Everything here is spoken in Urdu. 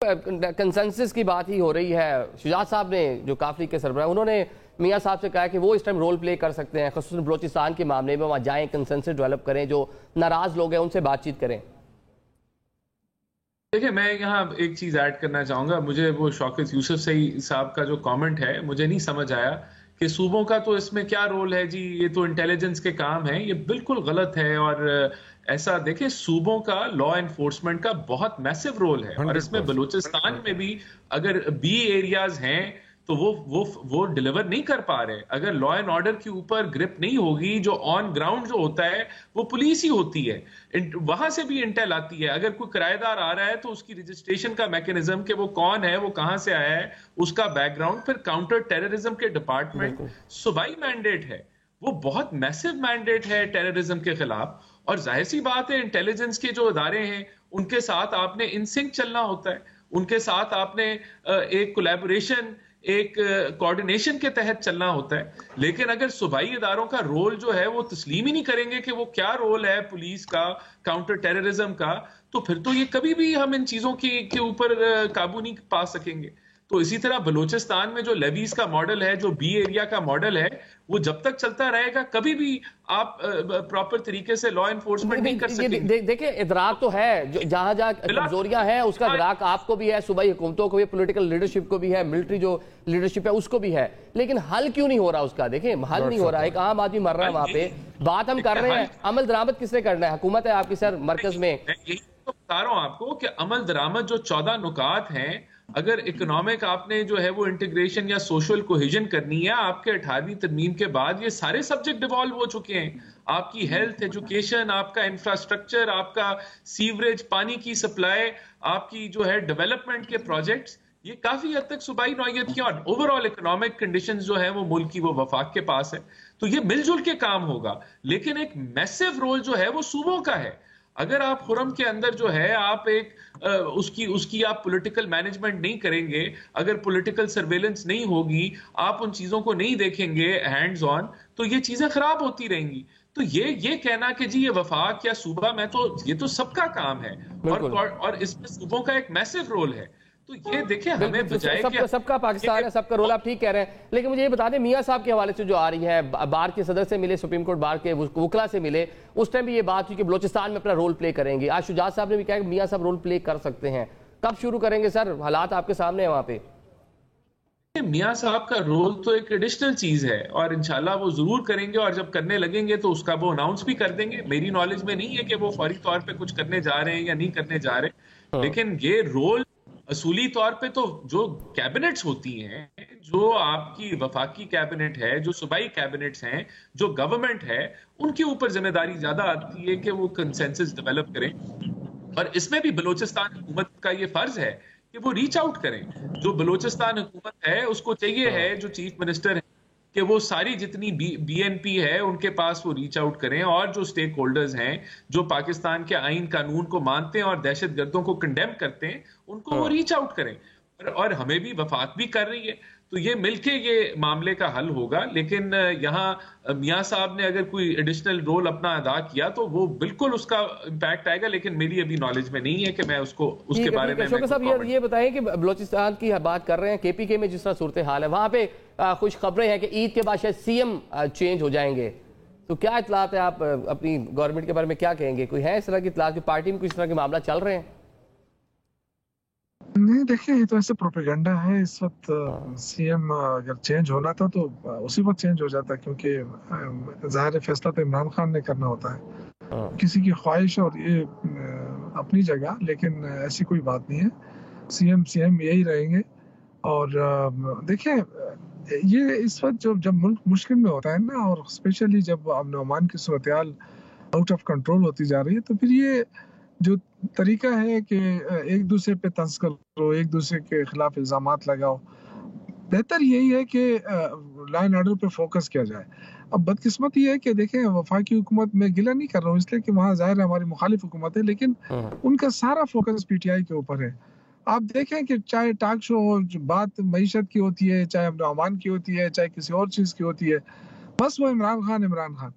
کنسنسس کی بات ہی ہو رہی ہے. شجاعت صاحب نے جو کافلی کے سربراہ انہوں نے میاں صاحب سے کہا کہ وہ اس ٹائم رول پلے کر سکتے ہیں, خصوصاً بلوچستان کے معاملے میں وہاں جائیں, کنسنسس ڈیولپ کریں, جو ناراض لوگ ہیں ان سے بات چیت کریں. دیکھیں, میں یہاں ایک چیز ایڈ کرنا چاہوں گا. مجھے وہ شوکت یوسف صاحب کا جو کامنٹ ہے مجھے نہیں سمجھ آیا کہ صوبوں کا تو اس میں کیا رول ہے جی, یہ تو انٹیلیجنس کے کام ہیں. یہ بالکل غلط ہے. اور ایسا دیکھیں, صوبوں کا لا انفورسمنٹ کا بہت میسو رول ہے, اور اس میں بلوچستان میں بھی اگر بی ایریاز ہیں تو وہ ڈیلیور نہیں کر پا رہے. اگر لا اینڈ آرڈر کے اوپر گرپ نہیں ہوگی, جو آن گراؤنڈ جو ہوتا ہے وہ پولیس ہی ہوتی ہے, وہاں سے بھی انٹیل آتی ہے. اگر کوئی کرایہ دار آ رہا ہے تو اس کی رجسٹریشن کا میکینزم کہ وہ کون ہے, وہ کہاں سے آیا ہے, اس کا بیک گراؤنڈ, پھر کاؤنٹر ٹیررزم کے ڈپارٹمنٹ صوبائی مینڈیٹ ہے, وہ بہت میسو مینڈیٹ ہے ٹیررزم کے خلاف. اور ظاہر سی بات ہے, انٹیلیجنس کے جو ادارے ہیں ان کے ساتھ آپ نے ان سنک چلنا ہوتا ہے, ان کے ساتھ آپ نے ایک کولیبوریشن, ایک کوارڈینیشن کے تحت چلنا ہوتا ہے. لیکن اگر صوبائی اداروں کا رول جو ہے وہ تسلیم ہی نہیں کریں گے کہ وہ کیا رول ہے پولیس کا, کاؤنٹر ٹیررزم کا, تو پھر تو یہ کبھی بھی ہم ان چیزوں کے اوپر قابو نہیں پا سکیں گے. تو اسی طرح بلوچستان میں جو لیویز کا ماڈل ہے, جو بی ایریا کا ماڈل ہے, وہ جب تک چلتا رہے گا کبھی بھی آپ پراپر طریقے سے لا انفورسمنٹ نہیں کر سکیں گے. دیکھیں, ادراک تو ہے, جہاں جہاں کمزوریاں ہیں اس کا ادراک آپ کو بھی ہے, صوبائی حکومتوں کو بھی, پولیٹیکل لیڈرشپ کو بھی ہے, ملٹری جو لیڈرشپ ہے اس کو بھی ہے, لیکن حل کیوں نہیں ہو رہا اس کا؟ دیکھیں, حل نہیں ہو رہا. ایک عام آدمی مر رہا ہے وہاں پہ, بات ہم کر رہے ہیں, عمل درآمد کس نے کرنا ہے؟ حکومت ہے آپ کی سر مرکز میں. یہی تو بتا رہا ہوں آپ کو کہ عمل درآمد جو 14 نکات ہیں, اگر اکنامک آپ نے جو ہے وہ انٹیگریشن یا سوشل کوہیجن کرنی ہے, آپ کے 18ویں ترمیم کے بعد یہ سارے سبجیکٹ ڈیوالو ہو چکے ہیں. آپ کی ہیلتھ, ایجوکیشن, آپ کا انفراسٹرکچر, آپ کا سیوریج, پانی کی سپلائی, آپ کی جو ہے ڈیولپمنٹ کے پروجیکٹس, یہ کافی حد تک صوبائی نوعیت کی اور اوور آل اکنامک کنڈیشنز جو ہیں وہ ملک کی, وہ وفاق کے پاس ہے. تو یہ مل جل کے کام ہوگا, لیکن ایک میسو رول جو ہے وہ صوبوں کا ہے. اگر آپ خرم کے اندر جو ہے آپ ایک اس کی آپ پولیٹیکل مینجمنٹ نہیں کریں گے, اگر پولیٹیکل سرویلنس نہیں ہوگی, آپ ان چیزوں کو نہیں دیکھیں گے ہینڈز آن, تو یہ چیزیں خراب ہوتی رہیں گی. تو یہ کہنا کہ جی یہ وفاق یا صوبہ میں, تو یہ تو سب کا کام ہے, اور اس میں صوبوں کا ایک میسو رول ہے. تو یہ دیکھیں, ہمیں بجائے کہ سب کا پاکستان ہے, سب کا رول, آپ ٹھیک کہہ رہے ہیں, لیکن مجھے یہ بتا دیں, میاں صاحب کے حوالے سے جو آ رہی ہے, بار کے صدر سے ملے, سپریم کورٹ بار کے وکلا سے ملے, اس ٹائم بھی یہ بات ہوئی کہ بلوچستان میں اپنا رول پلے کریں گے. آج شجاعت صاحب نے بھی کہا کہ میاں صاحب رول پلے کر سکتے ہیں. کب شروع کریں گے سر؟ حالات آپ کے سامنے ہیں وہاں پہ. میاں صاحب کا رول تو ایک ایڈیشنل چیز ہے, اور انشاءاللہ وہ ضرور کریں گے, اور جب کرنے لگیں گے تو اس کا وہ اناؤنس بھی کر دیں گے. میری نالج میں نہیں ہے کہ وہ فوری طور پہ کچھ کرنے جا رہے ہیں یا نہیں کرنے جا رہے, لیکن یہ رول اصولی طور پہ تو جو کیبنٹس ہوتی ہیں, جو آپ کی وفاقی کیبنٹ ہے, جو صوبائی کیبنٹس ہیں, جو گورنمنٹ ہے, ان کے اوپر ذمہ داری زیادہ آتی ہے کہ وہ کنسنسس ڈیولپ کریں. اور اس میں بھی بلوچستان حکومت کا یہ فرض ہے کہ وہ ریچ آؤٹ کریں. جو بلوچستان حکومت ہے اس کو چاہیے ہے, جو چیف منسٹر ہے, کہ وہ ساری جتنی بی این پی ہے ان کے پاس وہ ریچ آؤٹ کریں, اور جو سٹیک ہولڈرز ہیں, جو پاکستان کے آئین قانون کو مانتے ہیں اور دہشت گردوں کو کنڈیم کرتے ہیں, ان کو وہ ریچ آؤٹ کریں. اور ہمیں بھی وفاق بھی کر رہی ہے, تو یہ مل کے یہ معاملے کا حل ہوگا. لیکن یہاں میاں صاحب نے اگر کوئی ایڈیشنل رول اپنا ادا کیا تو وہ بالکل اس کا امپیکٹ آئے گا, لیکن میری ابھی نالج میں نہیں ہے کہ میں اس کے بارے میں. شوکت صاحب یہ بتائیں کہ بلوچستان کی بات کر رہے ہیں, کے پی کے میں جس طرح صورتحال ہے وہاں پہ خوش خبریں ہیں کہ عید کے بعد شاید سی ایم چینج ہو جائیں گے, تو کیا اطلاعات ہیں؟ آپ اپنی گورنمنٹ کے بارے میں کیا کہیں گے؟ کوئی ہے اس طرح کی اطلاعات کہ پارٹی میں کچھ طرح کے معاملہ چل رہے ہیں؟ نہیں, دیکھیں, یہ تو ایسے پروپیگنڈا ہے. اس وقت سی ایم اگر چینج ہونا تھا تو اسی وقت چینج ہو جاتا, کیونکہ ظاہر فیصلہ تو عمران خان نے کرنا ہوتا ہے. کسی کی خواہش اور یہ اپنی جگہ, لیکن ایسی کوئی بات نہیں ہے. سی ایم یہی رہیں گے. اور دیکھیں, یہ اس وقت جب ملک مشکل میں ہوتا ہے نا, اور اسپیشلی جب امن و امان کی صورتحال آؤٹ آف کنٹرول ہوتی جا رہی ہے, تو پھر یہ جو طریقہ ہے کہ ایک دوسرے پہ طنز کرو, ایک دوسرے کے خلاف الزامات لگاؤ, بہتر یہی ہے کہ لا اینڈ آرڈر پہ فوکس کیا جائے. اب بدقسمتی ہے کہ دیکھیں, وفاقی حکومت میں گلہ نہیں کر رہا ہوں اس لیے کہ وہاں ظاہر ہے ہماری مخالف حکومت ہے, لیکن ان کا سارا فوکس پی ٹی آئی کے اوپر ہے. آپ دیکھیں کہ چاہے ٹاک شو ہو, بات معیشت کی ہوتی ہے, چاہے امن و امان کی ہوتی ہے, چاہے کسی اور چیز کی ہوتی ہے, بس وہ عمران خان.